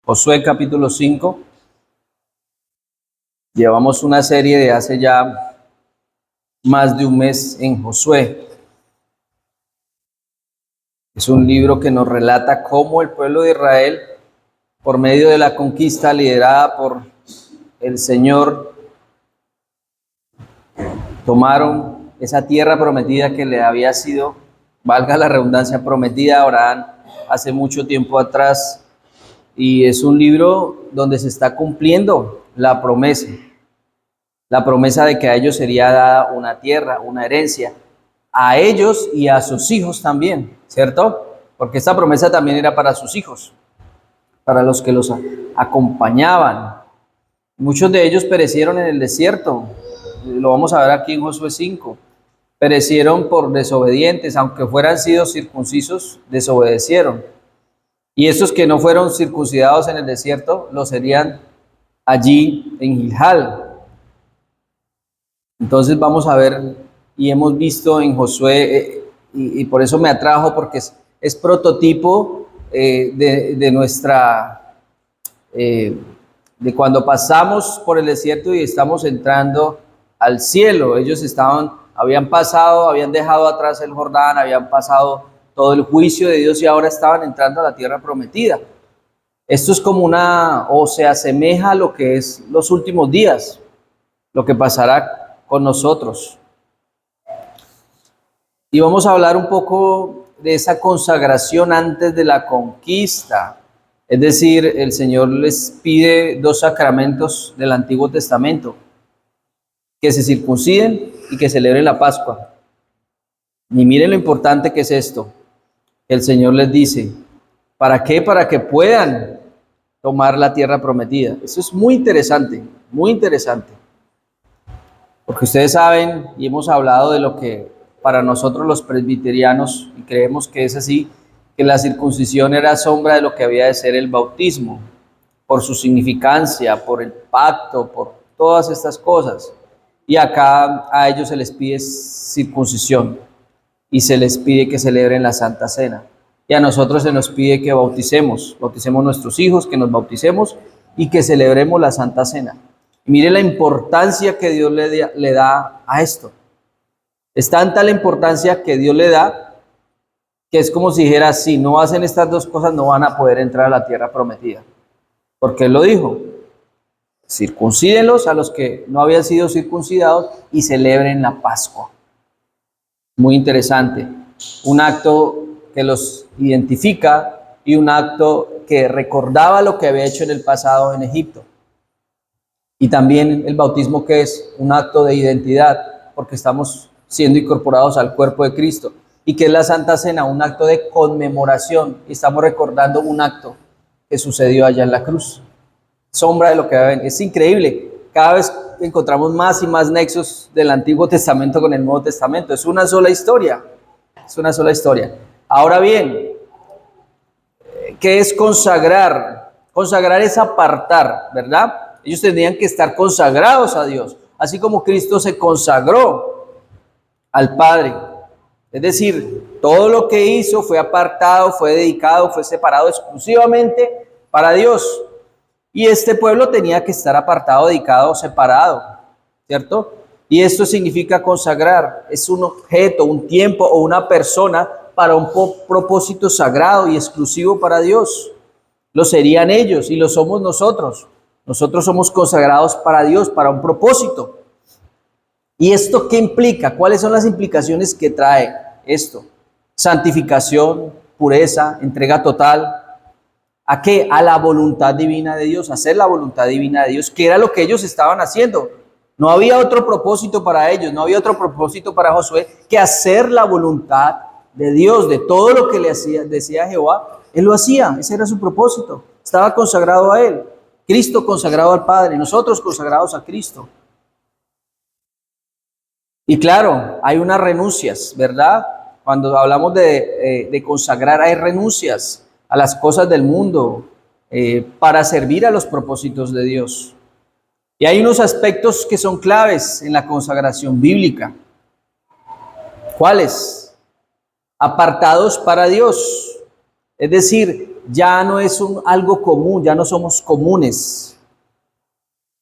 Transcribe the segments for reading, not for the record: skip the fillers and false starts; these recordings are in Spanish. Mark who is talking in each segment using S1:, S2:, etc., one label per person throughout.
S1: Josué capítulo 5. Llevamos una serie de hace ya más de un mes en Josué. Es un libro que nos relata cómo el pueblo de Israel, por medio de la conquista liderada por el Señor, tomaron esa tierra prometida que le había sido, valga la redundancia, prometida a Abraham hace mucho tiempo atrás. Y es un libro donde se está cumpliendo la promesa de que a ellos sería dada una tierra, una herencia, a ellos y a sus hijos también, ¿cierto? Porque esta promesa también era para sus hijos, para los que los acompañaban. Muchos de ellos perecieron en el desierto, lo vamos a ver aquí en Josué 5. Perecieron por desobedientes, aunque fueran sido circuncisos, desobedecieron. Y esos que no fueron circuncidados en el desierto, lo serían allí en Gilgal. Entonces vamos a ver, y hemos visto en Josué, y por eso me atrajo, porque es prototipo de nuestra, de cuando pasamos por el desierto y estamos entrando al cielo. Ellos habían dejado atrás el Jordán, habían pasado todo el juicio de Dios y ahora estaban entrando a la tierra prometida. Esto es como o se asemeja a lo que es los últimos días, lo que pasará con nosotros. Y vamos a hablar un poco de esa consagración antes de la conquista. Es decir, el Señor les pide dos sacramentos del Antiguo Testamento: que se circunciden y que celebren la Pascua. Y miren lo importante que es esto. El Señor les dice, ¿para qué? Para que puedan tomar la tierra prometida. Eso es muy interesante, muy interesante. Porque ustedes saben, y hemos hablado de lo que para nosotros los presbiterianos, y creemos que es así, que la circuncisión era sombra de lo que había de ser el bautismo, por su significancia, por el pacto, por todas estas cosas. Y acá a ellos se les pide circuncisión y se les pide que celebren la Santa Cena. Y a nosotros se nos pide que bauticemos nuestros hijos, que nos bauticemos y que celebremos la Santa Cena. Y mire la importancia que Dios le da a esto. Es tanta la importancia que Dios le da que es como si dijera, si no hacen estas dos cosas no van a poder entrar a la tierra prometida. Porque Él lo dijo, circuncídenlos a los que no habían sido circuncidados y celebren la Pascua. Muy interesante. Un acto que los identifica y un acto que recordaba lo que había hecho en el pasado en Egipto. Y también el bautismo, que es un acto de identidad, porque estamos siendo incorporados al cuerpo de Cristo. Y que es la Santa Cena, un acto de conmemoración. Y estamos recordando un acto que sucedió allá en la cruz. Sombra de lo que va a venir. Es increíble. Cada vez encontramos más y más nexos del Antiguo Testamento con el Nuevo Testamento. Es una sola historia. Es una sola historia. Ahora bien, ¿qué es consagrar? Consagrar es apartar, ¿verdad? Ellos tenían que estar consagrados a Dios, así como Cristo se consagró al Padre. Es decir, todo lo que hizo fue apartado, fue dedicado, fue separado exclusivamente para Dios. Y este pueblo tenía que estar apartado, dedicado, separado, ¿cierto? Y esto significa consagrar. Es un objeto, un tiempo o una persona para un propósito sagrado y exclusivo para Dios. Lo serían ellos y lo somos nosotros. Nosotros somos consagrados para Dios, para un propósito. ¿Y esto qué implica? ¿Cuáles son las implicaciones que trae esto? Santificación, pureza, entrega total. ¿A qué? A la voluntad divina de Dios, hacer la voluntad divina de Dios, que era lo que ellos estaban haciendo. No había otro propósito para ellos, no había otro propósito para Josué que hacer la voluntad de Dios, de todo lo que decía Jehová, él lo hacía, ese era su propósito, estaba consagrado a él. Cristo consagrado al Padre, nosotros consagrados a Cristo. Y claro, hay unas renuncias, ¿verdad? Cuando hablamos de consagrar, hay renuncias a las cosas del mundo para servir a los propósitos de Dios. Y hay unos aspectos que son claves en la consagración bíblica. ¿Cuáles? Apartados para Dios. Es decir, ya no es algo común, ya no somos comunes,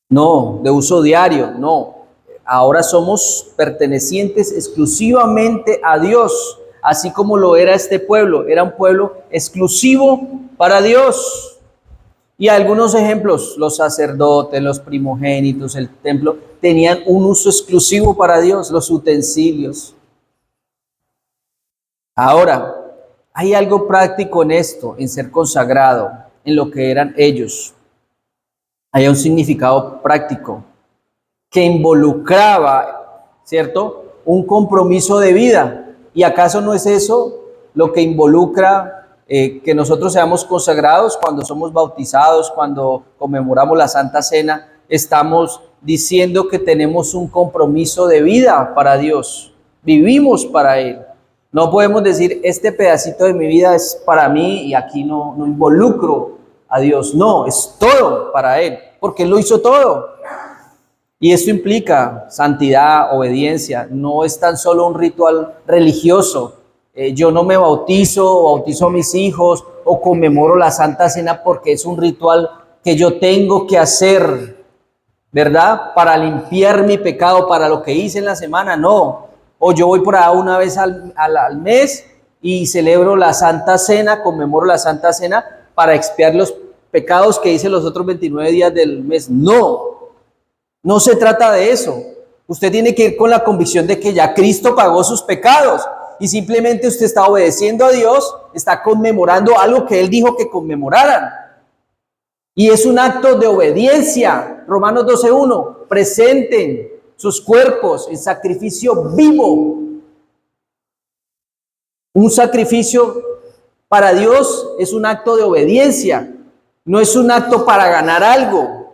S1: no, de uso diario, no. Ahora somos pertenecientes exclusivamente a Dios, así como lo era este pueblo, era un pueblo exclusivo para Dios. Y algunos ejemplos, los sacerdotes, los primogénitos, el templo, tenían un uso exclusivo para Dios, los utensilios. Ahora, hay algo práctico en esto, en ser consagrado, en lo que eran ellos. Hay un significado práctico que involucraba, ¿cierto?, un compromiso de vida. ¿Y acaso no es eso lo que involucra que nosotros seamos consagrados cuando somos bautizados, cuando conmemoramos la Santa Cena? Estamos diciendo que tenemos un compromiso de vida para Dios, vivimos para Él. No podemos decir, este pedacito de mi vida es para mí y aquí no involucro a Dios. No, es todo para Él, porque Él lo hizo todo. Y esto implica santidad, obediencia. No es tan solo un ritual religioso. Yo no me bautizo o bautizo a mis hijos o conmemoro la Santa Cena porque es un ritual que yo tengo que hacer, ¿verdad? Para limpiar mi pecado, para lo que hice en la semana, no. O yo voy por ahí una vez al mes y celebro la Santa Cena, conmemoro la Santa Cena para expiar los pecados que hice los otros 29 días del mes. No, no se trata de eso. Usted tiene que ir con la convicción de que ya Cristo pagó sus pecados y simplemente usted está obedeciendo a Dios, está conmemorando algo que Él dijo que conmemoraran. Y es un acto de obediencia. Romanos 12:1, presenten sus cuerpos en sacrificio vivo. Un sacrificio para Dios es un acto de obediencia, no es un acto para ganar algo.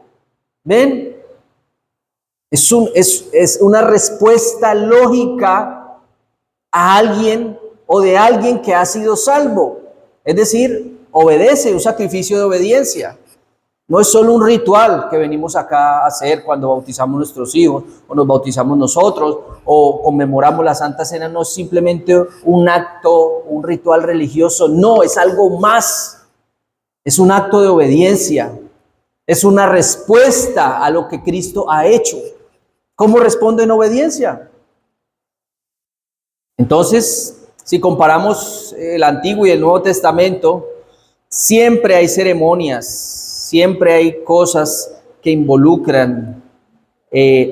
S1: ¿Ven? Es una respuesta lógica a alguien o de alguien que ha sido salvo. Es decir, obedece, un sacrificio de obediencia. No es solo un ritual que venimos acá a hacer cuando bautizamos nuestros hijos o nos bautizamos nosotros o conmemoramos la Santa Cena. No es simplemente un acto, un ritual religioso. No, es algo más. Es un acto de obediencia. Es una respuesta a lo que Cristo ha hecho. ¿Cómo respondo en obediencia? Entonces, si comparamos el Antiguo y el Nuevo Testamento, siempre hay ceremonias, siempre hay cosas que involucran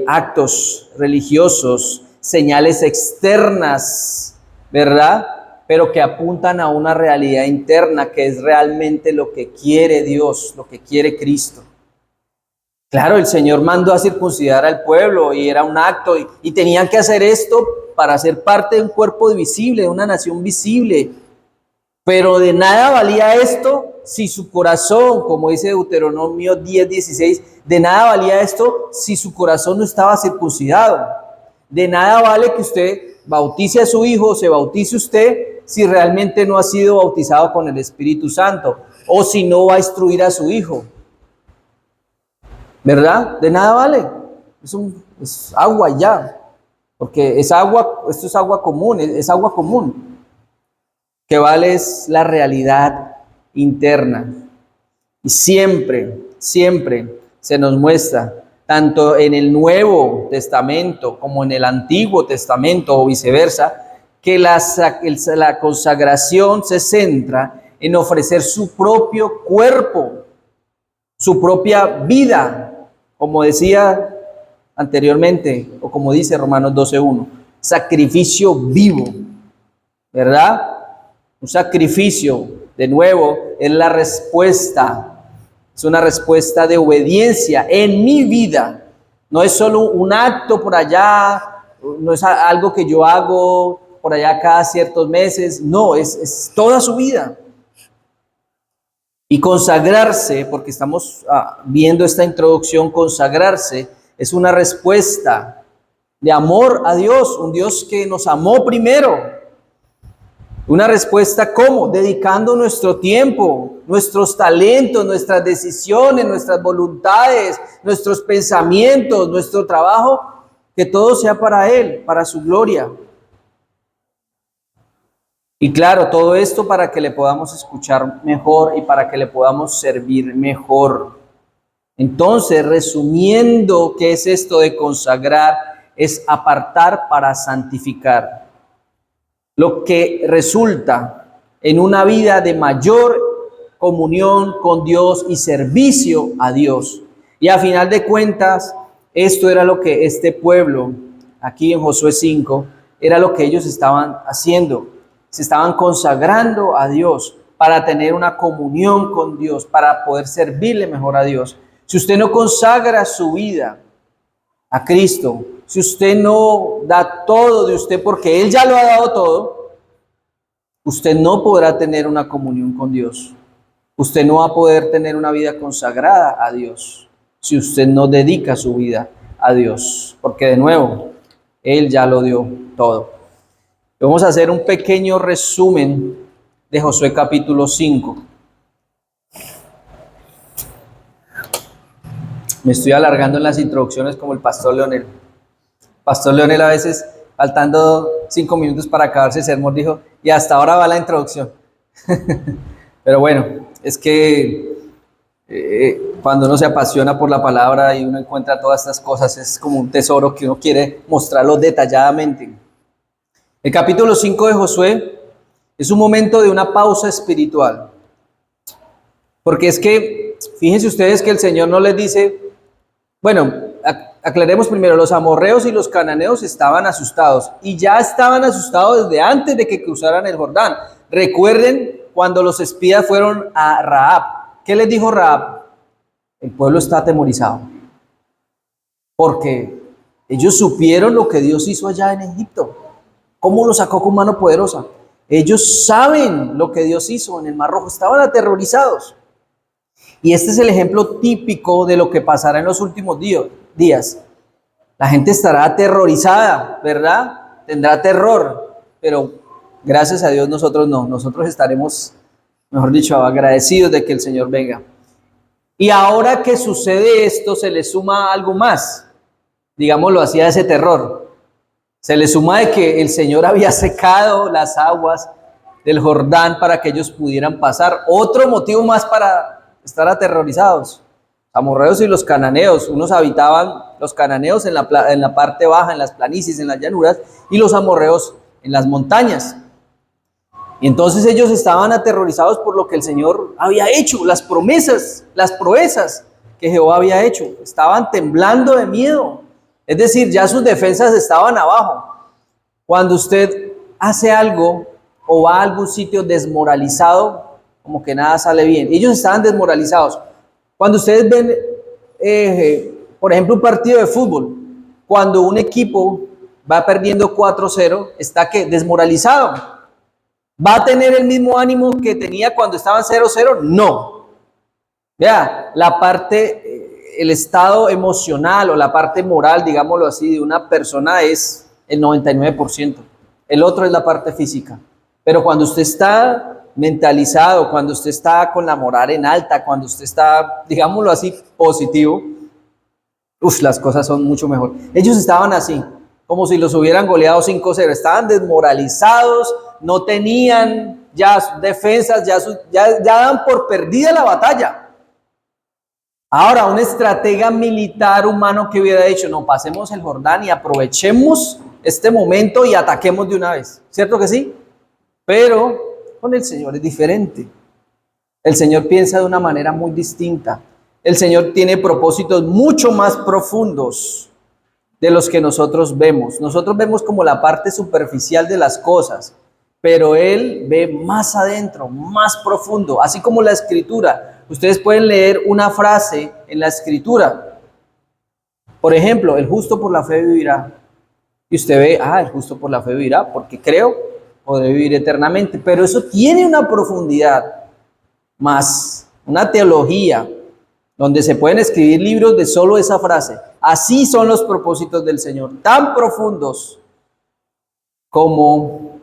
S1: actos religiosos, señales externas, ¿verdad? Pero que apuntan a una realidad interna que es realmente lo que quiere Dios, lo que quiere Cristo. Claro, el Señor mandó a circuncidar al pueblo y era un acto y tenían que hacer esto para ser parte de un cuerpo visible, de una nación visible. Pero de nada valía esto si su corazón, como dice Deuteronomio 10:16, de nada valía esto si su corazón no estaba circuncidado. De nada vale que usted bautice a su hijo, se bautice usted, si realmente no ha sido bautizado con el Espíritu Santo o si no va a instruir a su hijo. ¿Verdad? De nada vale. Es agua ya. Porque es agua, esto es agua común, es agua común. Que vale es la realidad interna. Y siempre, siempre se nos muestra, tanto en el Nuevo Testamento como en el Antiguo Testamento o viceversa, que la consagración se centra en ofrecer su propio cuerpo, su propia vida, como decía anteriormente, o como dice Romanos 12:1, sacrificio vivo, ¿verdad? Un sacrificio, de nuevo, es la respuesta, es una respuesta de obediencia en mi vida. No es solo un acto por allá, no es algo que yo hago por allá cada ciertos meses, no, es toda su vida. Y consagrarse, porque estamos viendo esta introducción, consagrarse es una respuesta de amor a Dios, un Dios que nos amó primero. Una respuesta, ¿cómo? Dedicando nuestro tiempo, nuestros talentos, nuestras decisiones, nuestras voluntades, nuestros pensamientos, nuestro trabajo, que todo sea para Él, para su gloria. Y claro, todo esto para que le podamos escuchar mejor y para que le podamos servir mejor. Entonces, resumiendo, ¿qué es esto de consagrar? Es apartar para santificar. Lo que resulta en una vida de mayor comunión con Dios y servicio a Dios. Y a final de cuentas, esto era lo que este pueblo, aquí en Josué 5, era lo que ellos estaban haciendo. Se estaban consagrando a Dios para tener una comunión con Dios, para poder servirle mejor a Dios. Si usted no consagra su vida a Cristo, si usted no da todo de usted porque Él ya lo ha dado todo, usted no podrá tener una comunión con Dios. Usted no va a poder tener una vida consagrada a Dios si usted no dedica su vida a Dios, porque de nuevo, Él ya lo dio todo. Vamos a hacer un pequeño resumen de Josué capítulo 5. Me estoy alargando en las introducciones como el pastor Leonel. Pastor Leonel a veces, faltando 5 minutos para acabarse el sermón, dijo, y hasta ahora va la introducción. Pero bueno, es que cuando uno se apasiona por la palabra y uno encuentra todas estas cosas, es como un tesoro que uno quiere mostrarlo detalladamente. El capítulo 5 de Josué es un momento de una pausa espiritual. Porque es que, fíjense ustedes que el Señor no les dice, bueno, aclaremos primero, los amorreos y los cananeos estaban asustados y ya estaban asustados desde antes de que cruzaran el Jordán. Recuerden cuando los espías fueron a Rahab. ¿Qué les dijo Rahab? El pueblo está atemorizado porque ellos supieron lo que Dios hizo allá en Egipto, cómo lo sacó con mano poderosa. Ellos saben lo que Dios hizo en el Mar Rojo, estaban aterrorizados. Y este es el ejemplo típico de lo que pasará en los últimos días. La gente estará aterrorizada, ¿verdad? Tendrá terror, pero gracias a Dios nosotros no. Nosotros estaremos, mejor dicho, agradecidos de que el Señor venga. Y ahora que sucede esto, se le suma algo más, digámoslo así, a ese terror. Se le suma de que el Señor había secado las aguas del Jordán para que ellos pudieran pasar. Otro motivo más para estar aterrorizados. Amorreos y los cananeos, unos habitaban, los cananeos en la parte baja, en las planicies, en las llanuras, y los amorreos en las montañas. Y entonces ellos estaban aterrorizados por lo que el Señor había hecho, las promesas, las proezas que Jehová había hecho. Estaban temblando de miedo. Es decir, ya sus defensas estaban abajo. Cuando usted hace algo o va a algún sitio desmoralizado, como que nada sale bien. Ellos estaban desmoralizados. Cuando ustedes ven, por ejemplo, un partido de fútbol, cuando un equipo va perdiendo 4-0, está ¿qué? Desmoralizado. ¿Va a tener el mismo ánimo que tenía cuando estaban 0-0? No. Vea, la parte, el estado emocional o la parte moral, digámoslo así, de una persona es el 99%. El otro es la parte física. Pero cuando usted está mentalizado, cuando usted está con la moral en alta, cuando usted está, digámoslo así, positivo, las cosas son mucho mejor. Ellos estaban así, como si los hubieran goleado 5-0, estaban desmoralizados, no tenían ya defensas, ya daban por perdida la batalla. Ahora, un estratega militar humano que hubiera dicho, no, pasemos el Jordán y aprovechemos este momento y ataquemos de una vez, ¿cierto que sí? Pero con el Señor es diferente. El Señor piensa de una manera muy distinta. El Señor tiene propósitos mucho más profundos de los que nosotros vemos. Nosotros vemos como la parte superficial de las cosas, pero Él ve más adentro, más profundo, así como la Escritura. Ustedes pueden leer una frase en la Escritura. Por ejemplo, el justo por la fe vivirá. Y usted ve, el justo por la fe vivirá, porque creo podré vivir eternamente, pero eso tiene una profundidad más, una teología, donde se pueden escribir libros de solo esa frase. Así son los propósitos del Señor, tan profundos como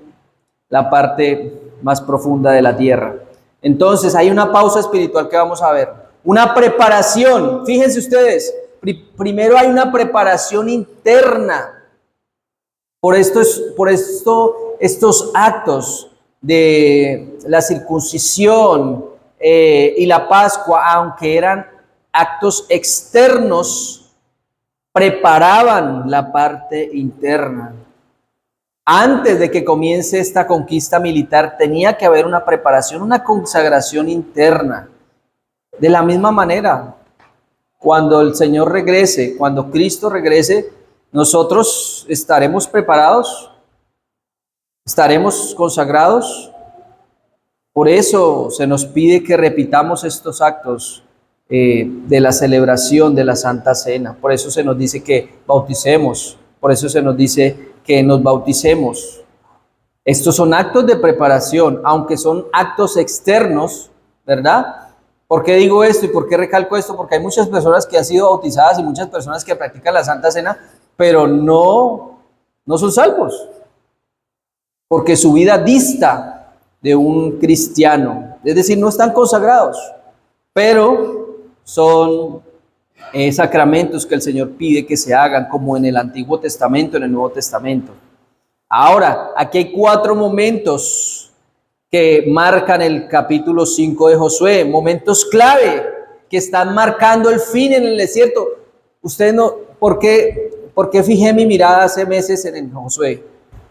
S1: la parte más profunda de la tierra. Entonces hay una pausa espiritual que vamos a ver, una preparación. Fíjense ustedes, primero hay una preparación interna. Por esto estos actos de la circuncisión y la Pascua, aunque eran actos externos, preparaban la parte interna. Antes de que comience esta conquista militar, tenía que haber una preparación, una consagración interna. De la misma manera, cuando el Señor regrese, cuando Cristo regrese, nosotros estaremos preparados, estaremos consagrados. Por eso se nos pide que repitamos estos actos de la celebración de la Santa Cena. Por eso se nos dice que bauticemos, por eso se nos dice que nos bauticemos. Estos son actos de preparación, aunque son actos externos, ¿verdad? ¿Por qué digo esto y por qué recalco esto? Porque hay muchas personas que han sido bautizadas y muchas personas que practican la Santa Cena, pero no son salvos, porque su vida dista de un cristiano, es decir, no están consagrados, pero son sacramentos que el Señor pide que se hagan, como en el Antiguo Testamento, en el Nuevo Testamento. Ahora, aquí hay 4 momentos que marcan el capítulo 5 de Josué, momentos clave que están marcando el fin en el desierto. Usted no, ¿por qué fijé mi mirada hace meses en el Josué?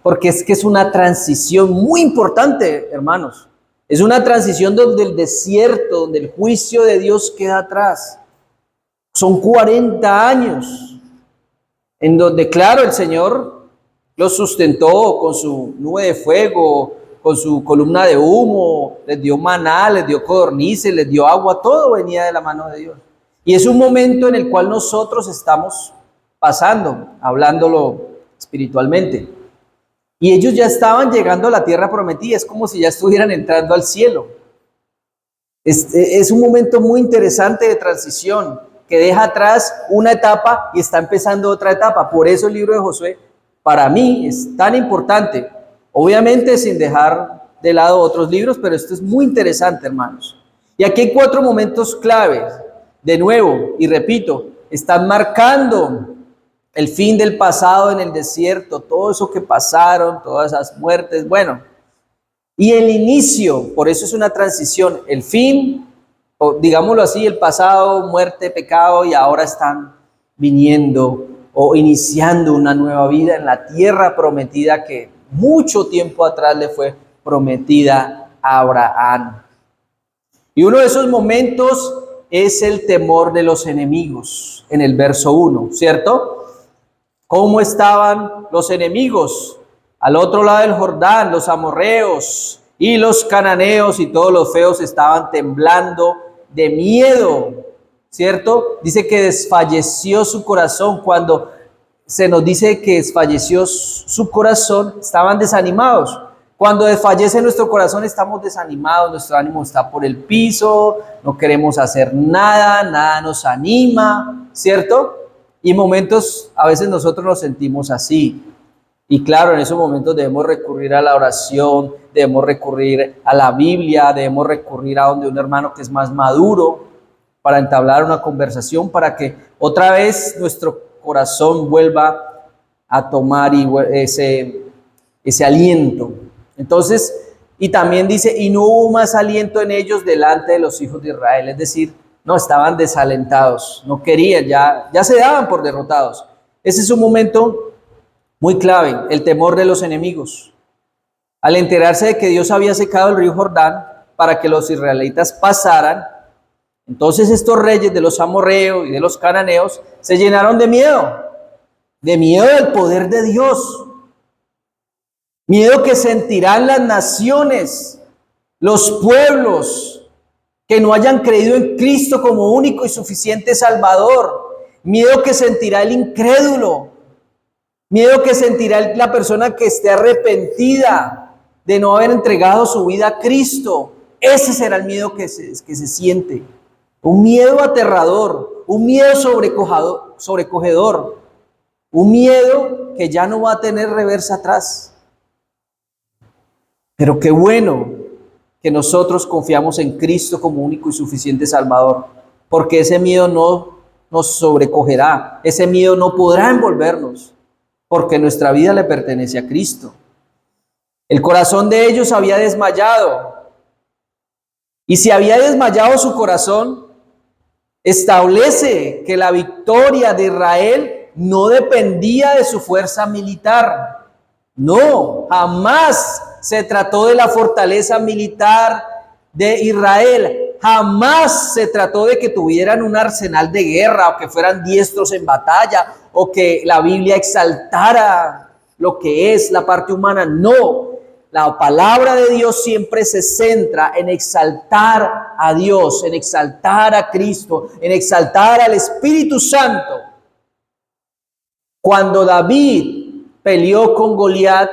S1: Porque es que es una transición muy importante, hermanos. Es una transición donde el desierto, donde el juicio de Dios queda atrás. Son 40 años en donde, claro, el Señor los sustentó con su nube de fuego, con su columna de humo, les dio maná, les dio codornices, les dio agua, todo venía de la mano de Dios. Y es un momento en el cual nosotros estamos pasando, hablándolo espiritualmente. Y ellos ya estaban llegando a la tierra prometida, es como si ya estuvieran entrando al cielo. Es un momento muy interesante de transición, que deja atrás una etapa y está empezando otra etapa. Por eso el libro de Josué, para mí, es tan importante. Obviamente sin dejar de lado otros libros, pero esto es muy interesante, hermanos. Y aquí hay 4 momentos claves. De nuevo, y repito, están marcando el fin del pasado en el desierto, todo eso que pasaron, todas esas muertes, bueno. Y el inicio, por eso es una transición, el fin, o digámoslo así, el pasado, muerte, pecado, y ahora están viniendo o iniciando una nueva vida en la tierra prometida que mucho tiempo atrás le fue prometida a Abraham. Y uno de esos momentos es el temor de los enemigos, en el verso 1, ¿cierto? ¿Cómo estaban los enemigos? Al otro lado del Jordán, los amorreos y los cananeos y todos los feos estaban temblando de miedo, ¿cierto? Dice que desfalleció su corazón. Cuando se nos dice que desfalleció su corazón, estaban desanimados. Cuando desfallece nuestro corazón, estamos desanimados, nuestro ánimo está por el piso, no queremos hacer nada, nada nos anima, ¿cierto? Y momentos, a veces nosotros nos sentimos así. Y claro, en esos momentos debemos recurrir a la oración, debemos recurrir a la Biblia, debemos recurrir a donde un hermano que es más maduro para entablar una conversación, para que otra vez nuestro corazón vuelva a tomar ese aliento. Entonces, y también dice, y no hubo más aliento en ellos delante de los hijos de Israel, es decir, no, estaban desalentados, no querían, ya se daban por derrotados. Ese es un momento muy clave, el temor de los enemigos. Al enterarse de que Dios había secado el río Jordán para que los israelitas pasaran, entonces estos reyes de los amorreos y de los cananeos se llenaron de miedo del poder de Dios, miedo que sentirán las naciones, los pueblos que no hayan creído en Cristo como único y suficiente Salvador, miedo que sentirá el incrédulo, miedo que sentirá la persona que esté arrepentida de no haber entregado su vida a Cristo. Ese será el miedo que se siente. Un miedo aterrador, un miedo sobrecogedor, un miedo que ya no va a tener reversa atrás. Pero qué bueno que nosotros confiamos en Cristo como único y suficiente Salvador, porque ese miedo no nos sobrecogerá, ese miedo no podrá envolvernos, porque nuestra vida le pertenece a Cristo. El corazón de ellos había desmayado. Y si había desmayado su corazón, establece que la victoria de Israel no dependía de su fuerza militar. No, jamás se trató de la fortaleza militar de Israel. Jamás se trató de que tuvieran un arsenal de guerra o que fueran diestros en batalla o que la Biblia exaltara lo que es la parte humana. No, la palabra de Dios siempre se centra en exaltar a Dios, en exaltar a Cristo, en exaltar al Espíritu Santo. Cuando David peleó con Goliat,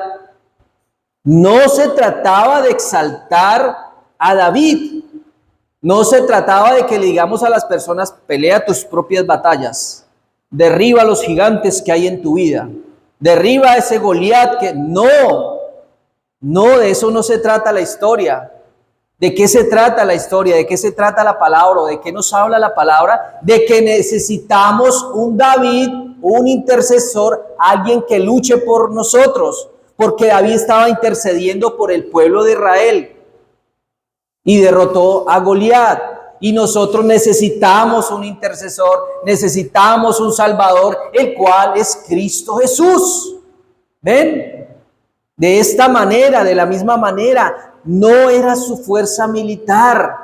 S1: no se trataba de exaltar a David. No se trataba de que le digamos a las personas, pelea tus propias batallas, derriba a los gigantes que hay en tu vida, derriba a ese Goliat que no, de eso no se trata la historia. ¿De qué se trata la historia? ¿De qué se trata la palabra? ¿De qué nos habla la palabra? De que necesitamos un David, un intercesor, alguien que luche por nosotros, porque David estaba intercediendo por el pueblo de Israel y derrotó a Goliat. Y nosotros necesitamos un intercesor, necesitamos un salvador, el cual es Cristo Jesús. ¿Ven? De esta manera, de la misma manera, no era su fuerza militar,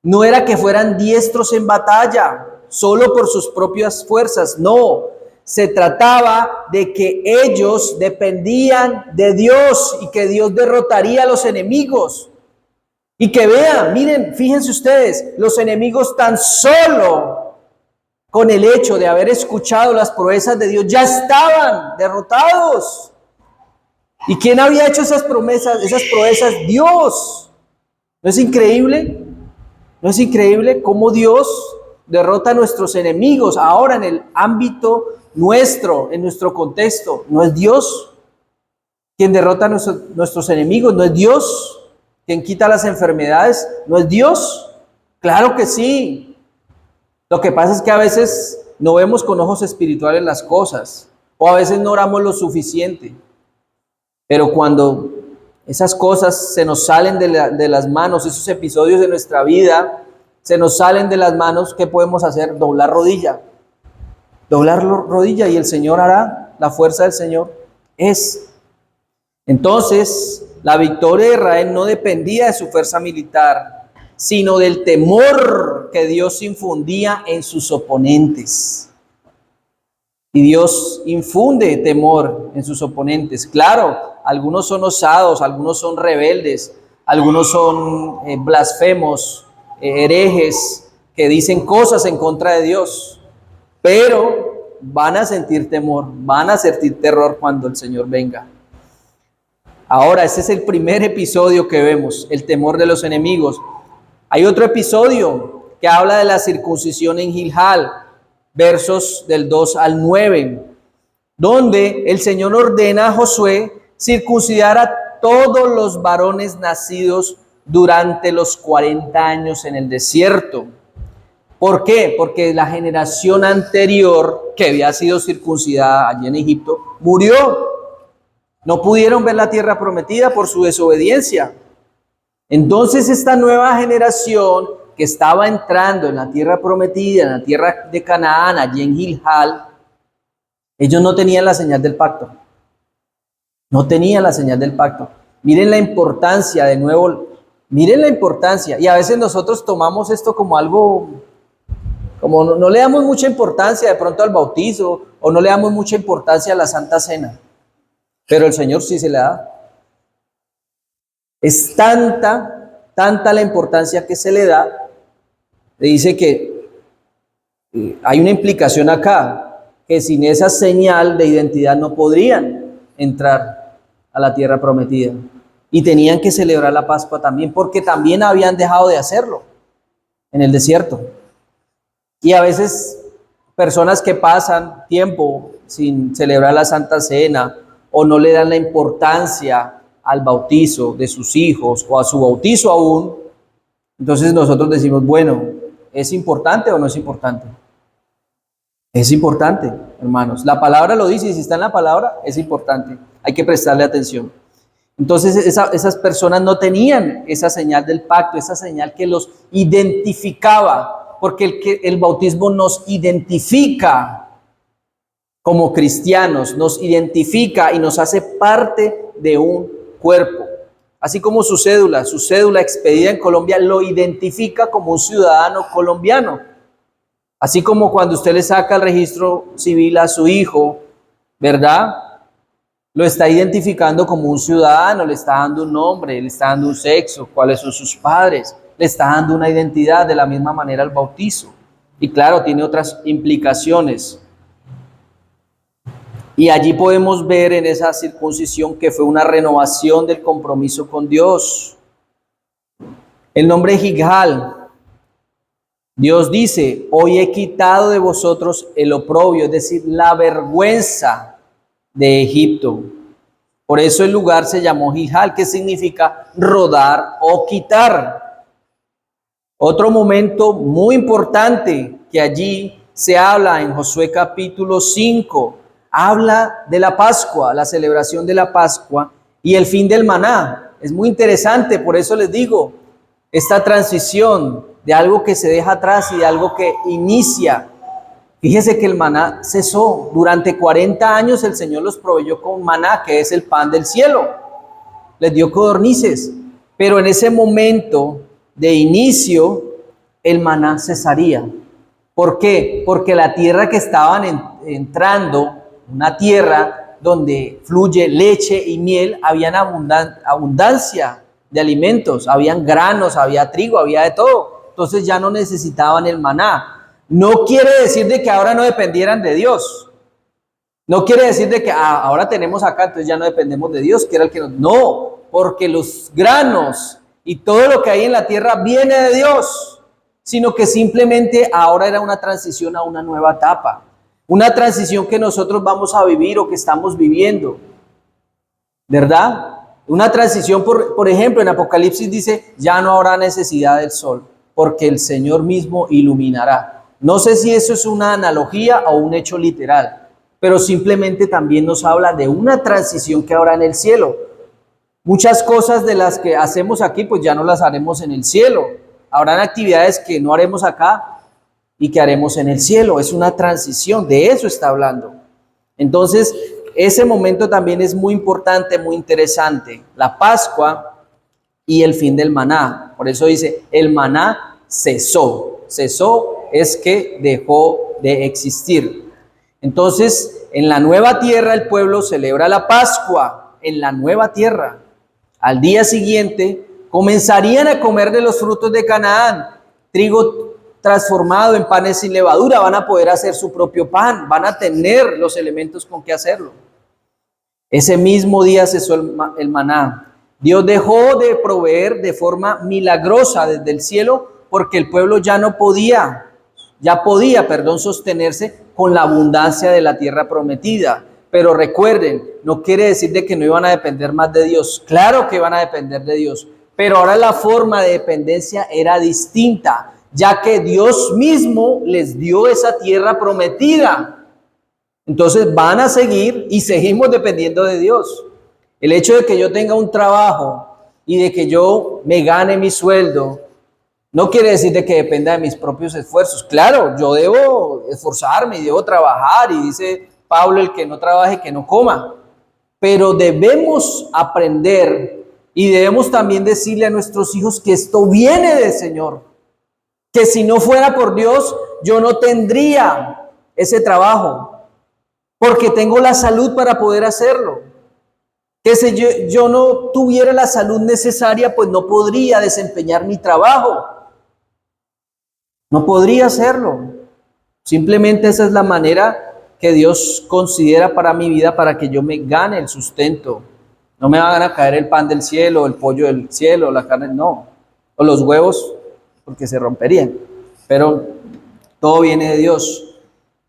S1: no era que fueran diestros en batalla, solo por sus propias fuerzas, no. Se trataba de que ellos dependían de Dios y que Dios derrotaría a los enemigos. Y que vean, miren, fíjense ustedes, los enemigos tan solo con el hecho de haber escuchado las proezas de Dios ya estaban derrotados. ¿Y quién había hecho esas promesas, esas proezas? Dios. ¿No es increíble? ¿No es increíble cómo Dios derrota a nuestros enemigos ahora en el ámbito nuestro, en nuestro contexto? ¿No es Dios quien derrota a nuestros enemigos? ¿No es Dios quien quita las enfermedades? ¿No es Dios? Claro que sí. Lo que pasa es que a veces no vemos con ojos espirituales las cosas, o a veces no oramos lo suficiente. Pero cuando esas cosas se nos salen de las manos, esos episodios de nuestra vida se nos salen de las manos, ¿qué podemos hacer? Doblar rodilla. Doblar rodilla y el Señor hará, la fuerza del Señor es. Entonces, la victoria de Israel no dependía de su fuerza militar, sino del temor que Dios infundía en sus oponentes. Y Dios infunde temor en sus oponentes. Claro, algunos son osados, algunos son rebeldes, algunos son blasfemos, herejes, que dicen cosas en contra de Dios. Pero van a sentir temor, van a sentir terror cuando el Señor venga. Ahora, ese es el primer episodio que vemos, el temor de los enemigos. Hay otro episodio que habla de la circuncisión en Gilgal, versos del 2 al 9, donde el Señor ordena a Josué circuncidar a todos los varones nacidos durante los 40 años en el desierto. ¿Por qué? Porque la generación anterior que había sido circuncidada allí en Egipto murió. No pudieron ver la tierra prometida por su desobediencia. Entonces esta nueva generación que estaba entrando en la tierra prometida, en la tierra de Canaán, allí en Gilgal, ellos no tenían la señal del pacto. No tenían la señal del pacto. Miren la importancia, de nuevo, miren la importancia. Y a veces nosotros tomamos esto como algo, como no le damos mucha importancia de pronto al bautizo, o no le damos mucha importancia a la Santa Cena. Pero el Señor sí se le da. Es tanta la importancia que se le da. Le dice que hay una implicación acá, que sin esa señal de identidad no podrían entrar a la tierra prometida. Y tenían que celebrar la Pascua también, porque también habían dejado de hacerlo en el desierto. Y a veces personas que pasan tiempo sin celebrar la Santa Cena o no le dan la importancia al bautizo de sus hijos o a su bautizo aún, entonces nosotros decimos, bueno, ¿es importante o no es importante? Es importante, hermanos. La palabra lo dice y si está en la palabra, es importante. Hay que prestarle atención. Entonces esas personas no tenían esa señal del pacto, esa señal que los identificaba, porque el bautismo nos identifica como cristianos, nos identifica y nos hace parte de un cuerpo. Así como su cédula expedida en Colombia lo identifica como un ciudadano colombiano. Así como cuando usted le saca el registro civil a su hijo, ¿verdad? Lo está identificando como un ciudadano, le está dando un nombre, le está dando un sexo, cuáles son sus padres, le está dando una identidad. De la misma manera el bautizo. Y claro, tiene otras implicaciones. Y allí podemos ver en esa circuncisión que fue una renovación del compromiso con Dios. El nombre Gilgal, Dios dice, hoy he quitado de vosotros el oprobio, es decir, la vergüenza de Egipto. Por eso el lugar se llamó Gilgal, que significa rodar o quitar. Otro momento muy importante que allí se habla en Josué capítulo 5, habla de la Pascua, la celebración de la Pascua y el fin del maná. Es muy interesante, por eso les digo, esta transición de algo que se deja atrás y de algo que inicia. Fíjese que el maná cesó. Durante 40 años el Señor los proveyó con maná, que es el pan del cielo. Les dio codornices. Pero en ese momento de inicio, el maná cesaría. ¿Por qué? Porque la tierra que estaban entrando, una tierra donde fluye leche y miel, había abundancia de alimentos, habían granos, había trigo, había de todo. Entonces ya no necesitaban el maná. No quiere decir de que ahora no dependieran de Dios. No quiere decir de que ahora tenemos acá, entonces ya no dependemos de Dios, que era el que nos... No, porque los granos y todo lo que hay en la tierra viene de Dios, sino que simplemente ahora era una transición a una nueva etapa. Una transición que nosotros vamos a vivir o que estamos viviendo, ¿verdad? Una transición, por ejemplo, en Apocalipsis dice, ya no habrá necesidad del sol, porque el Señor mismo iluminará. No sé si eso es una analogía o un hecho literal, pero simplemente también nos habla de una transición que habrá en el cielo. Muchas cosas de las que hacemos aquí, pues ya no las haremos en el cielo. Habrán actividades que no haremos acá y que haremos en el cielo. Es una transición, de eso está hablando. Entonces, ese momento también es muy importante, muy interesante. La Pascua y el fin del maná. Por eso dice, el maná cesó. Cesó es que dejó de existir. Entonces, en la nueva tierra el pueblo celebra la Pascua, en la nueva tierra. Al día siguiente comenzarían a comer de los frutos de Canaán, trigo transformado en panes sin levadura, van a poder hacer su propio pan, van a tener los elementos con que hacerlo. Ese mismo día cesó el maná. Dios dejó de proveer de forma milagrosa desde el cielo porque el pueblo ya podía sostenerse con la abundancia de la tierra prometida. Pero recuerden, no quiere decir de que no iban a depender más de Dios. Claro que iban a depender de Dios, pero ahora la forma de dependencia era distinta, ya que Dios mismo les dio esa tierra prometida. Entonces van a seguir y seguimos dependiendo de Dios. El hecho de que yo tenga un trabajo y de que yo me gane mi sueldo, no quiere decir de que dependa de mis propios esfuerzos. Claro, yo debo esforzarme y debo trabajar, y dice Pablo, el que no trabaje, que no coma. Pero debemos aprender y debemos también decirle a nuestros hijos que esto viene del Señor. Que si no fuera por Dios, yo no tendría ese trabajo, porque tengo la salud para poder hacerlo. Que si yo no tuviera la salud necesaria, pues no podría desempeñar mi trabajo. No podría hacerlo. Simplemente esa es la manera que Dios considera para mi vida, para que yo me gane el sustento. No me van a caer el pan del cielo, el pollo del cielo, la carne, no. O los huevos, porque se romperían. Pero todo viene de Dios.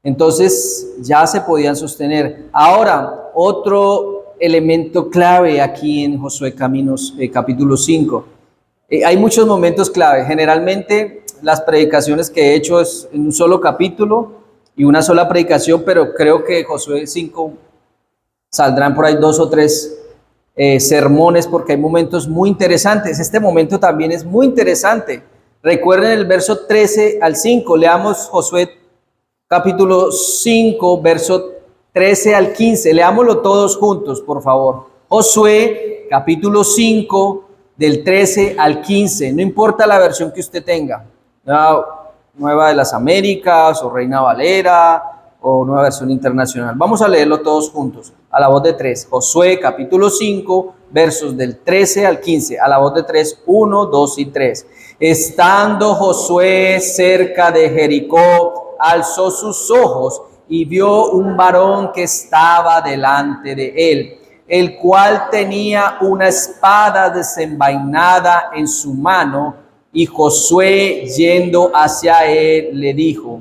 S1: Entonces ya se podían sostener. Ahora, otro elemento clave aquí en Josué capítulo 5. Hay muchos momentos clave. Generalmente las predicaciones que he hecho es en un solo capítulo y una sola predicación, pero creo que Josué 5 saldrán por ahí 2 o 3 sermones porque hay momentos muy interesantes. Este momento también es muy interesante. Recuerden el verso 13 al 5. Leamos Josué capítulo 5, verso 13 al 15. Leámoslo todos juntos, por favor. Josué capítulo 5, del 13 al 15. No importa la versión que usted tenga. Nueva de las Américas o Reina Valera o Nueva Versión Internacional. Vamos a leerlo todos juntos, a la voz de tres. Josué capítulo 5, versos del 13 al 15, a la voz de tres, 1, 2 y 3. Estando Josué cerca de Jericó, alzó sus ojos y vio un varón que estaba delante de él, el cual tenía una espada desenvainada en su mano, y Josué, yendo hacia él, le dijo: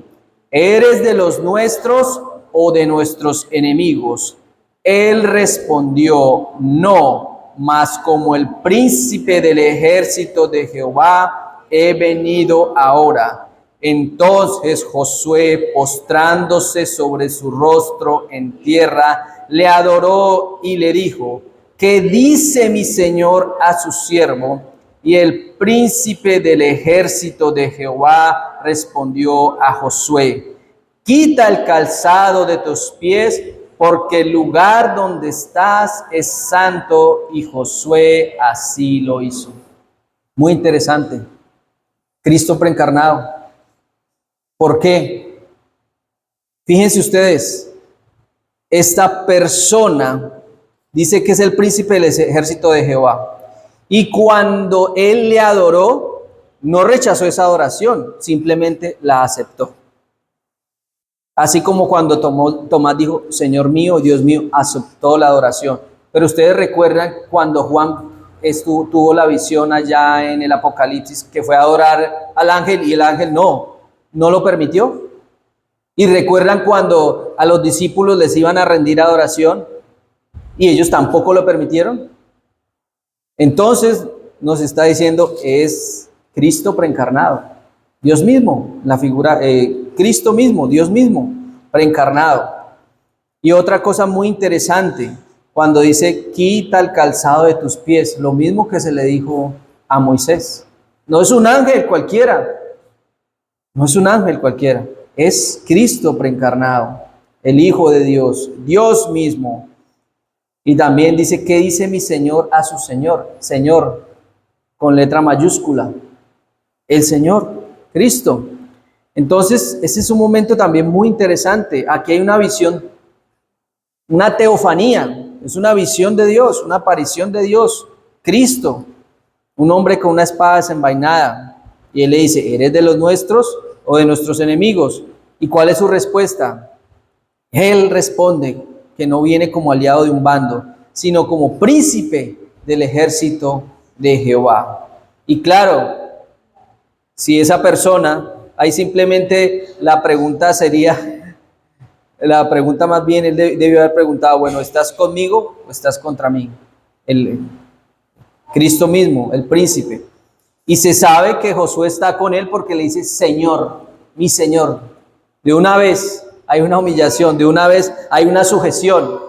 S1: ¿eres de los nuestros o de nuestros enemigos? Él respondió: no, mas como el príncipe del ejército de Jehová he venido ahora. Entonces Josué, postrándose sobre su rostro en tierra, le adoró y le dijo: ¿qué dice mi señor a su siervo? Y el príncipe del ejército de Jehová respondió a Josué: quita el calzado de tus pies, porque el lugar donde estás es santo. Y Josué así lo hizo. Muy interesante. Cristo preencarnado. ¿Por qué? Fíjense ustedes, esta persona dice que es el príncipe del ejército de Jehová. Y cuando él le adoró, no rechazó esa adoración, simplemente la aceptó. Así como cuando Tomás dijo: Señor mío, Dios mío, aceptó la adoración. Pero ustedes recuerdan cuando Juan tuvo la visión allá en el Apocalipsis, que fue a adorar al ángel y el ángel no lo permitió. Y recuerdan cuando a los discípulos les iban a rendir adoración y ellos tampoco lo permitieron. Entonces nos está diciendo, es Cristo preencarnado, Dios mismo, la figura, Cristo mismo, Dios mismo, preencarnado. Y otra cosa muy interesante, cuando dice: quita el calzado de tus pies, lo mismo que se le dijo a Moisés. No es un ángel cualquiera, no es un ángel cualquiera, es Cristo preencarnado, el Hijo de Dios, Dios mismo. Y también dice: ¿qué dice mi Señor a su Señor? Señor, con letra mayúscula, el Señor, Cristo. Entonces, ese es un momento también muy interesante. Aquí hay una visión, una teofanía, es una visión de Dios, una aparición de Dios, Cristo, un hombre con una espada desenvainada. Y él le dice: ¿eres de los nuestros o de nuestros enemigos? ¿Y cuál es su respuesta? Él responde que no viene como aliado de un bando, sino como príncipe del ejército de Jehová. Y claro, si esa persona, ahí simplemente la pregunta sería, la pregunta más bien, él debió haber preguntado: bueno, ¿estás conmigo o estás contra mí? El Cristo mismo, el príncipe. Y se sabe que Josué está con él porque le dice: Señor, mi Señor. De una vez hay una humillación, de una vez hay una sujeción,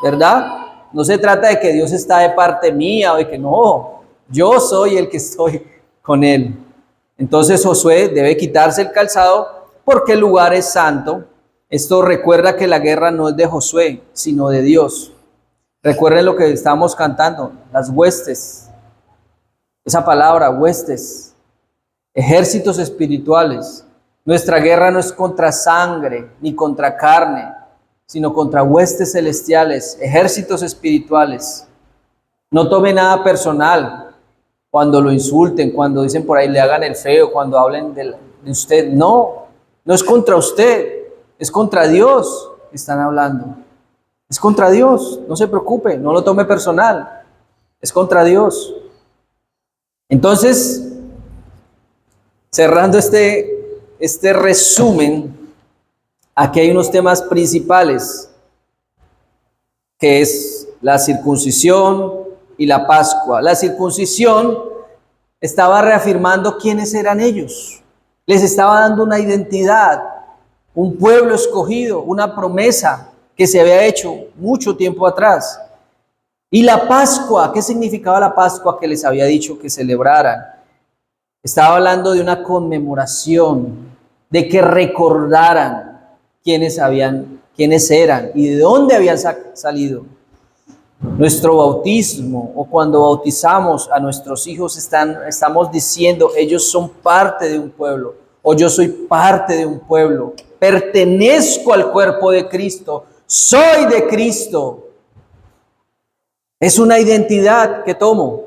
S1: ¿verdad? No se trata de que Dios está de parte mía o de que no, yo soy el que estoy con él. Entonces Josué debe quitarse el calzado porque el lugar es santo. Esto recuerda que la guerra no es de Josué, sino de Dios. Recuerden lo que estamos cantando, las huestes. Esa palabra, huestes, ejércitos espirituales. Nuestra guerra no es contra sangre ni contra carne, sino contra huestes celestiales, ejércitos espirituales. No tome nada personal cuando lo insulten, cuando dicen por ahí le hagan el feo, cuando hablen de usted. No es contra usted, es contra Dios que están hablando. Es contra Dios, no se preocupe, no lo tome personal, es contra Dios. Entonces, cerrando este resumen, aquí hay unos temas principales, que es la circuncisión y la Pascua. La circuncisión estaba reafirmando quiénes eran ellos. Les estaba dando una identidad, un pueblo escogido, una promesa que se había hecho mucho tiempo atrás. Y la Pascua, ¿qué significaba la Pascua que les había dicho que celebraran? Estaba hablando de una conmemoración, de que recordaran quiénes eran y de dónde habían salido. Nuestro bautismo o cuando bautizamos a nuestros hijos estamos diciendo, ellos son parte de un pueblo o yo soy parte de un pueblo, pertenezco al cuerpo de Cristo, soy de Cristo. Es una identidad que tomo.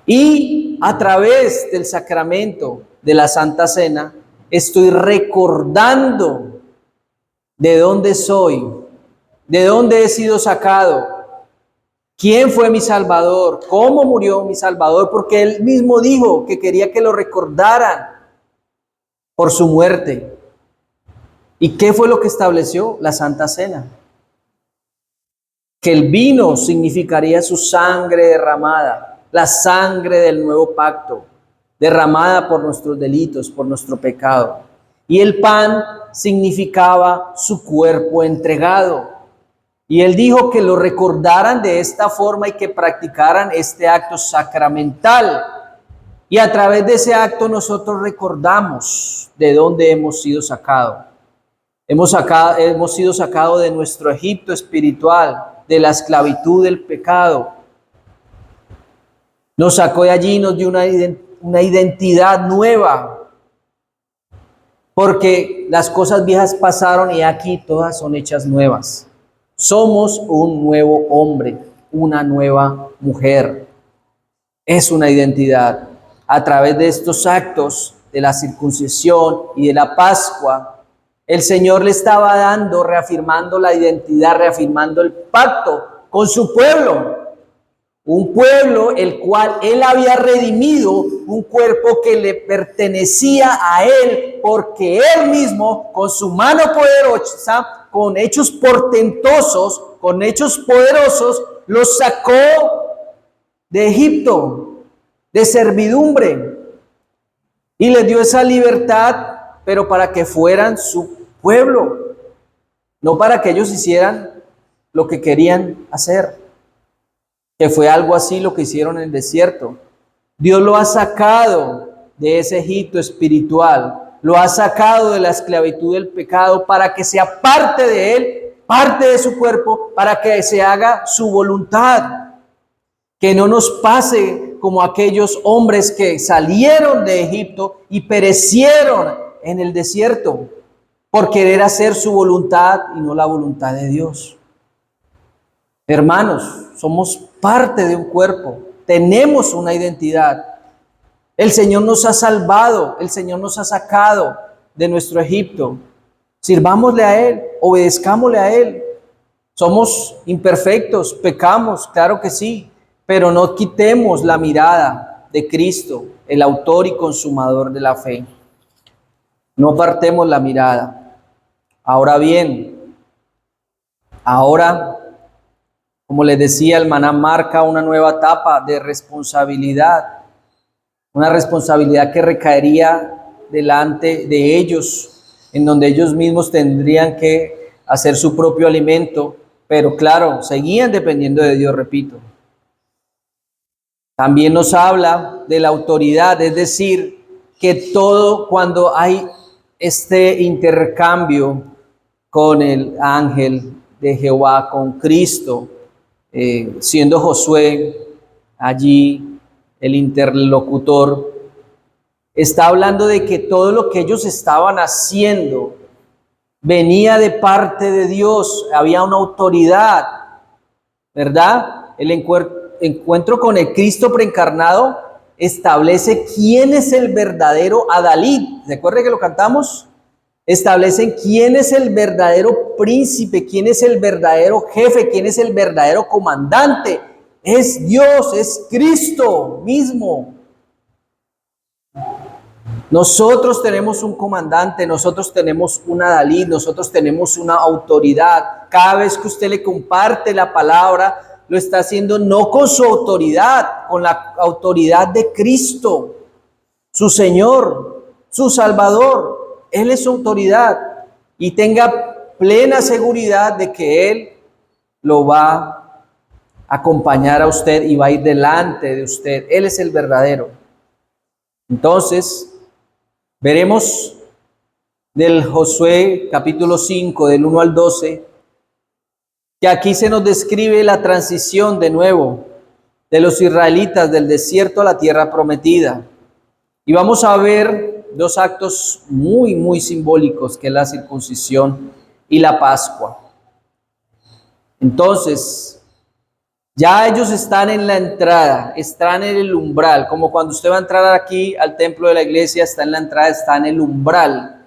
S1: Y a través del sacramento de la Santa Cena, estoy recordando de dónde soy, de dónde he sido sacado, quién fue mi Salvador, cómo murió mi Salvador, porque Él mismo dijo que quería que lo recordaran por su muerte. ¿Y qué fue lo que estableció la Santa Cena? Que el vino significaría su sangre derramada, la sangre del nuevo pacto, derramada por nuestros delitos, por nuestro pecado. Y el pan significaba su cuerpo entregado. Y él dijo que lo recordaran de esta forma y que practicaran este acto sacramental. Y a través de ese acto nosotros recordamos de dónde hemos sido sacados. Hemos sido sacados de nuestro Egipto espiritual, de la esclavitud del pecado. Nos sacó de allí y nos dio una identidad nueva. Porque las cosas viejas pasaron y aquí todas son hechas nuevas. Somos un nuevo hombre, una nueva mujer. Es una identidad. A través de estos actos de la circuncisión y de la Pascua, el Señor le estaba dando, reafirmando la identidad, reafirmando el pacto con su pueblo. Un pueblo el cual Él había redimido, un cuerpo que le pertenecía a Él, porque Él mismo, con su mano poderosa, con hechos portentosos, con hechos poderosos, los sacó de Egipto, de servidumbre, y les dio esa libertad, pero para que fueran su pueblo, no para que ellos hicieran lo que querían hacer, que fue algo así lo que hicieron en el desierto. Dios lo ha sacado de ese Egipto espiritual, lo ha sacado de la esclavitud del pecado para que sea parte de Él, parte de su cuerpo, para que se haga su voluntad. Que no nos pase como aquellos hombres que salieron de Egipto y perecieron en el desierto por querer hacer su voluntad y no la voluntad de Dios. Hermanos, somos parte de un cuerpo, tenemos una identidad. El Señor nos ha salvado, el Señor nos ha sacado de nuestro Egipto. Sirvámosle a Él, obedezcámosle a Él. Somos imperfectos, pecamos, claro que sí, pero no quitemos la mirada de Cristo, el autor y consumador de la fe. No apartemos la mirada. Ahora bien, como les decía, el maná marca una nueva etapa de responsabilidad, una responsabilidad que recaería delante de ellos, en donde ellos mismos tendrían que hacer su propio alimento, pero claro, seguían dependiendo de Dios, repito. También nos habla de la autoridad, es decir, que todo cuando hay este intercambio con el ángel de Jehová, con Cristo, siendo Josué allí el interlocutor, está hablando de que todo lo que ellos estaban haciendo venía de parte de Dios, había una autoridad, ¿verdad? El encuentro con el Cristo preencarnado establece quién es el verdadero Adalid. ¿Recuerda que lo cantamos? Establecen quién es el verdadero príncipe, quién es el verdadero jefe, quién es el verdadero comandante. Es Dios, es Cristo mismo. Nosotros tenemos un comandante, nosotros tenemos un adalid, nosotros tenemos una autoridad. Cada vez que usted le comparte la palabra, lo está haciendo no con su autoridad, con la autoridad de Cristo, su Señor, su Salvador. Él es su autoridad y tenga plena seguridad de que Él lo va acompañar a usted y va a ir delante de usted. Él es el verdadero. Entonces, veremos del Josué capítulo 5, del 1 al 12, que aquí se nos describe la transición de nuevo de los israelitas del desierto a la tierra prometida. Y vamos a ver dos actos muy, muy simbólicos, que es la circuncisión y la Pascua. Entonces, ya ellos están en la entrada, están en el umbral, como cuando usted va a entrar aquí al templo de la iglesia, está en la entrada, está en el umbral,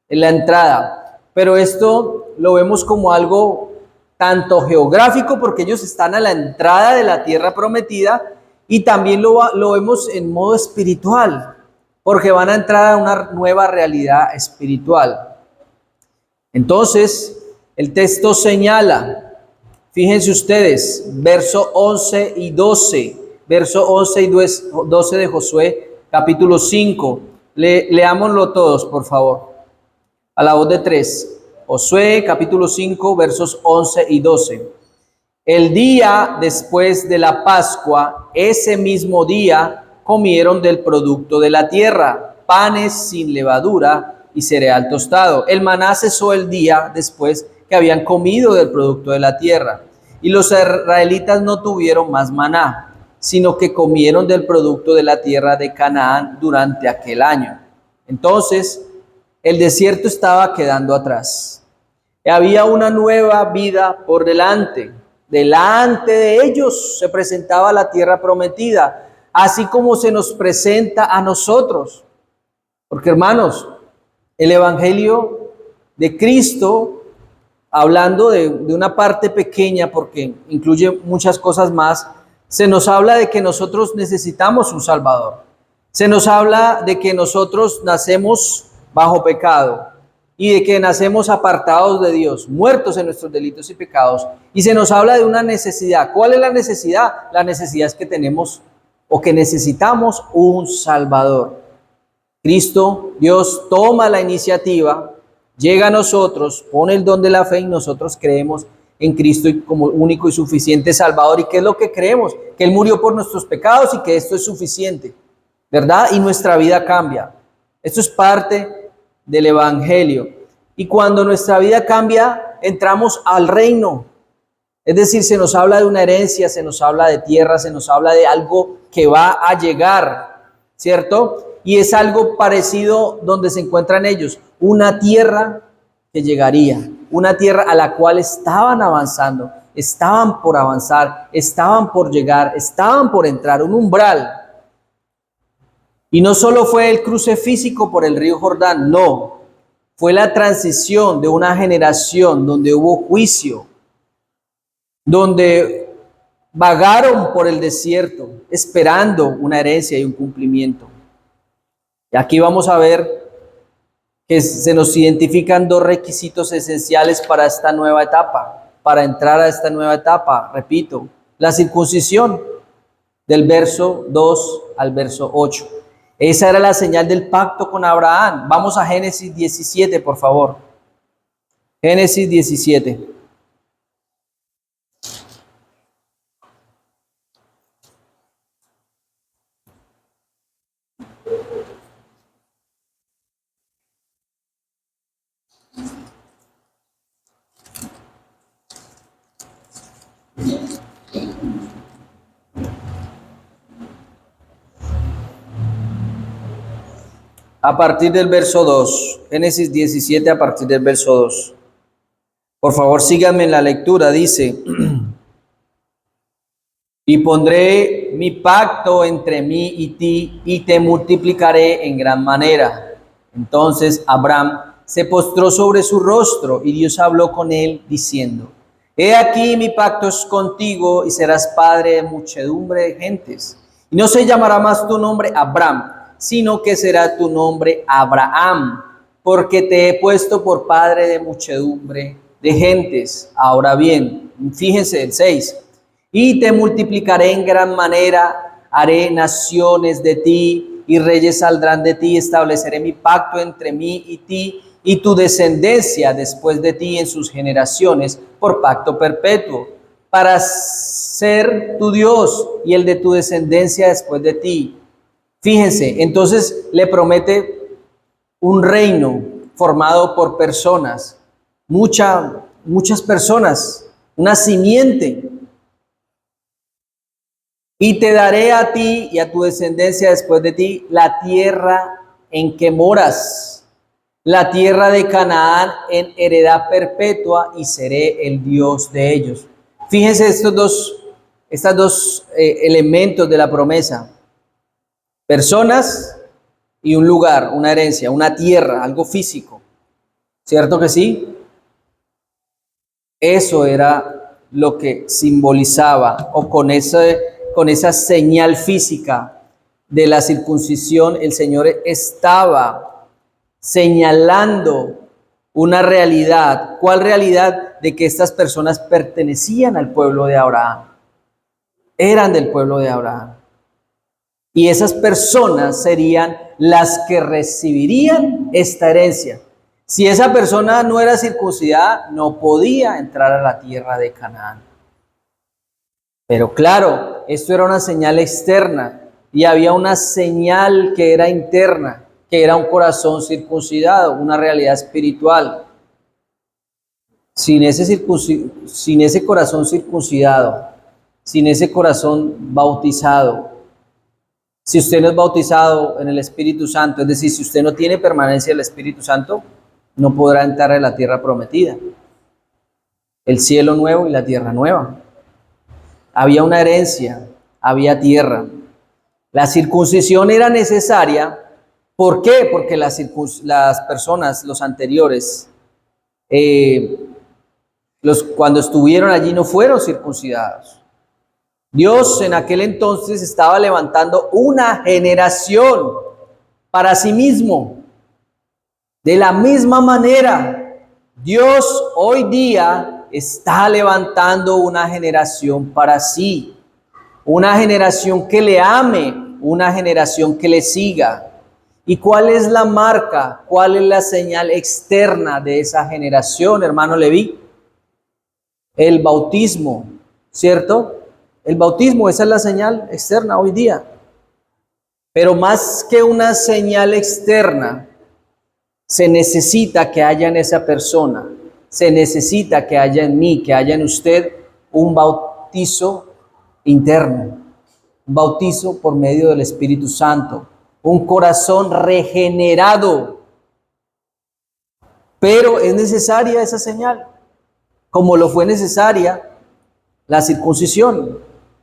S1: en la entrada. Pero esto lo vemos como algo tanto geográfico, porque ellos están a la entrada de la tierra prometida, y también lo vemos en modo espiritual, porque van a entrar a una nueva realidad espiritual. Entonces, el texto señala, fíjense ustedes, verso 11 y 12, verso 11 y 12 de Josué, capítulo 5. Leámoslo todos, por favor, a la voz de 3. Josué, capítulo 5, versos 11 y 12. El día después de la Pascua, ese mismo día, comieron del producto de la tierra, panes sin levadura y cereal tostado. El maná cesó el día después que habían comido del producto de la tierra. Y los israelitas no tuvieron más maná, sino que comieron del producto de la tierra de Canaán durante aquel año. Entonces, el desierto estaba quedando atrás. Había una nueva vida por delante. Delante de ellos se presentaba la tierra prometida, así como se nos presenta a nosotros. Porque, hermanos, el Evangelio de Cristo, hablando de una parte pequeña, porque incluye muchas cosas más, se nos habla de que nosotros necesitamos un Salvador. Se nos habla de que nosotros nacemos bajo pecado y de que nacemos apartados de Dios, muertos en nuestros delitos y pecados. Y se nos habla de una necesidad. ¿Cuál es la necesidad? La necesidad es que tenemos o que necesitamos un Salvador. Cristo, Dios, toma la iniciativa, llega a nosotros, pone el don de la fe y nosotros creemos en Cristo como único y suficiente Salvador. ¿Y qué es lo que creemos? Que Él murió por nuestros pecados y que esto es suficiente, ¿verdad? Y nuestra vida cambia. Esto es parte del Evangelio. Y cuando nuestra vida cambia, entramos al reino. Es decir, se nos habla de una herencia, se nos habla de tierra, se nos habla de algo que va a llegar, ¿cierto? Y es algo parecido donde se encuentran ellos, una tierra que llegaría, una tierra a la cual estaban avanzando, estaban por avanzar, estaban por llegar, estaban por entrar, un umbral. Y no solo fue el cruce físico por el río Jordán, no, fue la transición de una generación donde hubo juicio, donde vagaron por el desierto esperando una herencia y un cumplimiento. Y aquí vamos a ver que se nos identifican dos requisitos esenciales para esta nueva etapa, para entrar a esta nueva etapa. Repito, la circuncisión del verso 2 al verso 8. Esa era la señal del pacto con Abraham. Vamos a Génesis 17, por favor. Génesis 17. A partir del verso 2, Génesis 17 a partir del verso 2. Por favor, síganme en la lectura, dice, y pondré mi pacto entre mí y ti, y te multiplicaré en gran manera. Entonces Abraham se postró sobre su rostro, y Dios habló con él, diciendo, he aquí mi pacto es contigo, y serás padre de muchedumbre de gentes. Y no se llamará más tu nombre Abraham, sino que será tu nombre Abraham, porque te he puesto por padre de muchedumbre de gentes. Ahora bien, fíjense el 6, y te multiplicaré en gran manera, haré naciones de ti, y reyes saldrán de ti, estableceré mi pacto entre mí y ti, y tu descendencia después de ti en sus generaciones, por pacto perpetuo, para ser tu Dios y el de tu descendencia después de ti. Fíjense, entonces le promete un reino formado por personas, muchas personas, una simiente. Y te daré a ti y a tu descendencia después de ti la tierra en que moras, la tierra de Canaán en heredad perpetua, y seré el Dios de ellos. Fíjense estos dos elementos de la promesa: personas y un lugar, una herencia, una tierra, algo físico. ¿Cierto que sí? Eso era lo que simbolizaba, o con esa señal física de la circuncisión, el Señor estaba señalando una realidad. ¿Cuál realidad? De que estas personas pertenecían al pueblo de Abraham, eran del pueblo de Abraham. Y esas personas serían las que recibirían esta herencia. Si esa persona no era circuncidada, no podía entrar a la tierra de Canaán. Pero claro, esto era una señal externa, y había una señal que era interna, que era un corazón circuncidado, una realidad espiritual. Sin ese corazón circuncidado, sin ese corazón bautizado, si usted no es bautizado en el Espíritu Santo, es decir, si usted no tiene permanencia del Espíritu Santo, no podrá entrar a la tierra prometida, el cielo nuevo y la tierra nueva. Había una herencia, había tierra. La circuncisión era necesaria. ¿Por qué? Porque las personas, los anteriores, cuando estuvieron allí no fueron circuncidados. Dios en aquel entonces estaba levantando una generación para sí mismo. De la misma manera, Dios hoy día está levantando una generación para sí. Una generación que le ame, una generación que le siga. ¿Y cuál es la marca? ¿Cuál es la señal externa de esa generación, hermano Leví? El bautismo, ¿cierto? El bautismo, esa es la señal externa hoy día. Pero más que una señal externa, se necesita que haya en esa persona, se necesita que haya en mí, que haya en usted un bautizo interno, un bautizo por medio del Espíritu Santo, un corazón regenerado. Pero es necesaria esa señal, como lo fue necesaria la circuncisión,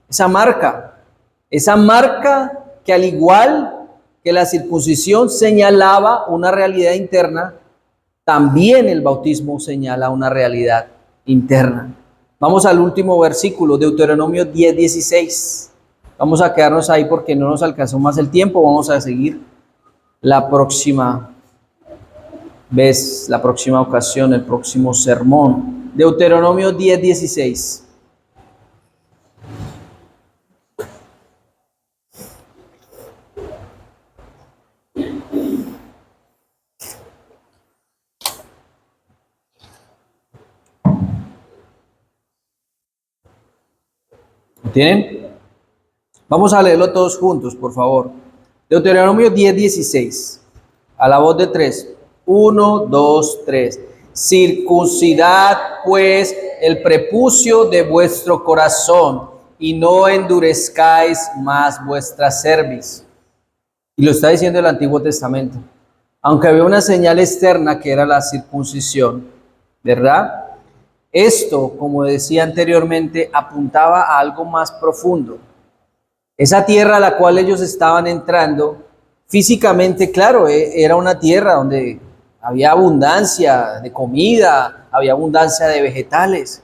S1: esa marca que al igual que la circuncisión señalaba una realidad interna, también el bautismo señala una realidad interna. Vamos al último versículo, Deuteronomio 10:16. Vamos a quedarnos ahí porque no nos alcanzó más el tiempo. Vamos a seguir la próxima vez, la próxima ocasión, el próximo sermón. Deuteronomio 10:16. ¿Tienen? Vamos a leerlo todos juntos, por favor. Deuteronomio 10:16. A la voz de tres. 1, 2, 3. Circuncidad pues el prepucio de vuestro corazón y no endurezcáis más vuestra cerviz. Y lo está diciendo el Antiguo Testamento. Aunque había una señal externa que era la circuncisión, ¿verdad? Esto, como decía anteriormente, apuntaba a algo más profundo. Esa tierra a la cual ellos estaban entrando, físicamente, claro, era una tierra donde había abundancia de comida, había abundancia de vegetales,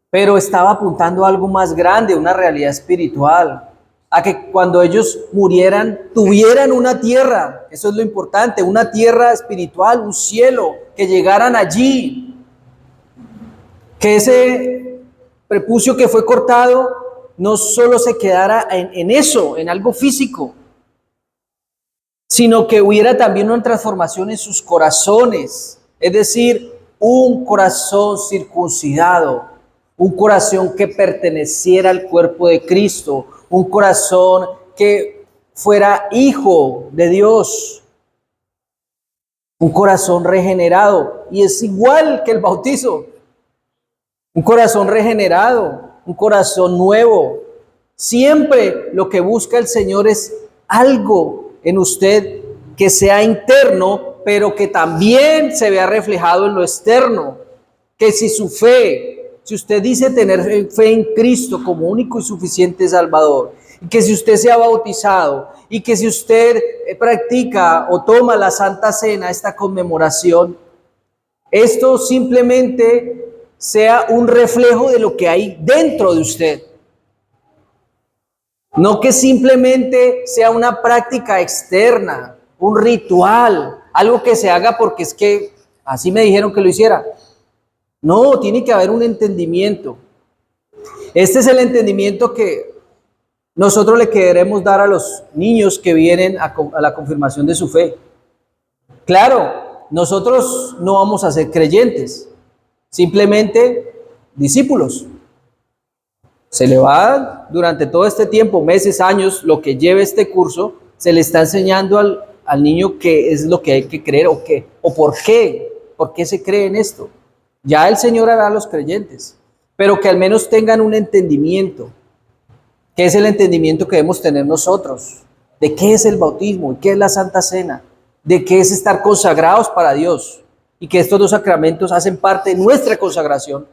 S1: pero estaba apuntando a algo más grande, una realidad espiritual, a que cuando ellos murieran, tuvieran una tierra, eso es lo importante, una tierra espiritual, un cielo, que llegaran allí. Que ese prepucio que fue cortado no solo se quedara en eso, en algo físico, sino que hubiera también una transformación en sus corazones, es decir, un corazón circuncidado, un corazón que perteneciera al cuerpo de Cristo, un corazón que fuera hijo de Dios, un corazón regenerado. Y es igual que el bautizo, un corazón regenerado, un corazón nuevo. Siempre lo que busca el Señor es algo en usted que sea interno, pero que también se vea reflejado en lo externo. Que si su fe, si usted dice tener fe en Cristo como único y suficiente Salvador, y que si usted se ha bautizado, y que si usted practica o toma la Santa Cena, esta conmemoración, esto simplemente sea un reflejo de lo que hay dentro de usted. No que simplemente sea una práctica externa, un ritual, algo que se haga porque es que así me dijeron que lo hiciera. No, tiene que haber un entendimiento. Este es el entendimiento que nosotros le queremos dar a los niños que vienen a la confirmación de su fe. Claro, nosotros no vamos a ser creyentes, simplemente discípulos. Se le va durante todo este tiempo, meses, años, lo que lleve este curso, se le está enseñando al niño qué es lo que hay que creer o por qué se cree en esto. Ya el Señor hará a los creyentes, pero que al menos tengan un entendimiento, que es el entendimiento que debemos tener nosotros, de qué es el bautismo y qué es la Santa Cena, de qué es estar consagrados para Dios y que estos dos sacramentos hacen parte de nuestra consagración.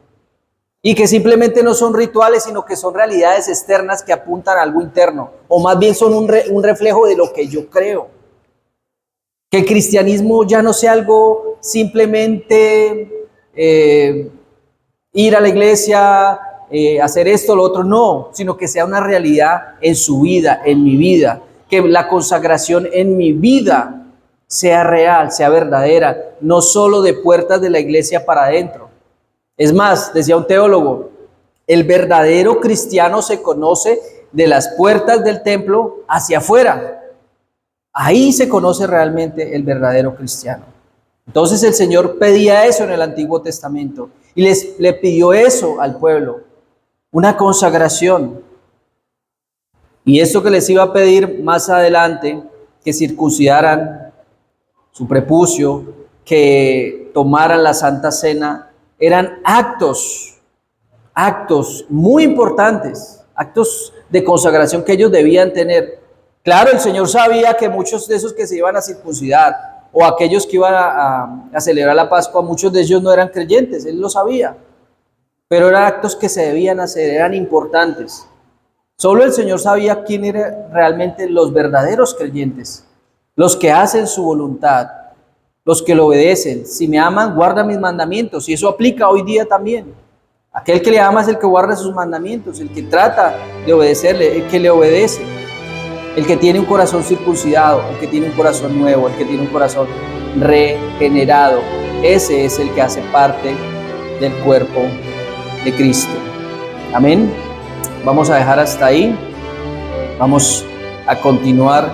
S1: Y que simplemente no son rituales, sino que son realidades externas que apuntan a algo interno, o más bien son un reflejo de lo que yo creo. Que el cristianismo ya no sea algo simplemente ir a la iglesia, hacer esto, lo otro, no, sino que sea una realidad en su vida, en mi vida, que la consagración en mi vida sea real, sea verdadera, no solo de puertas de la iglesia para adentro. Es más, decía un teólogo, el verdadero cristiano se conoce de las puertas del templo hacia afuera. Ahí se conoce realmente el verdadero cristiano. Entonces el Señor pedía eso en el Antiguo Testamento y le pidió eso al pueblo, una consagración. Y esto que les iba a pedir más adelante, que circuncidaran su prepucio, que tomaran la Santa Cena, eran actos muy importantes, actos de consagración que ellos debían tener. Claro, el Señor sabía que muchos de esos que se iban a circuncidar o aquellos que iban a celebrar la Pascua, muchos de ellos no eran creyentes, Él lo sabía, pero eran actos que se debían hacer, eran importantes. Solo el Señor sabía quién eran realmente los verdaderos creyentes, los que hacen su voluntad, los que lo obedecen. Si me aman, guarda mis mandamientos. Y eso aplica hoy día también. Aquel que le ama es el que guarda sus mandamientos, el que trata de obedecerle, el que le obedece, el que tiene un corazón circuncidado, el que tiene un corazón nuevo, el que tiene un corazón regenerado. Ese es el que hace parte del cuerpo de Cristo. Amén. Vamos a dejar hasta ahí. Vamos a continuar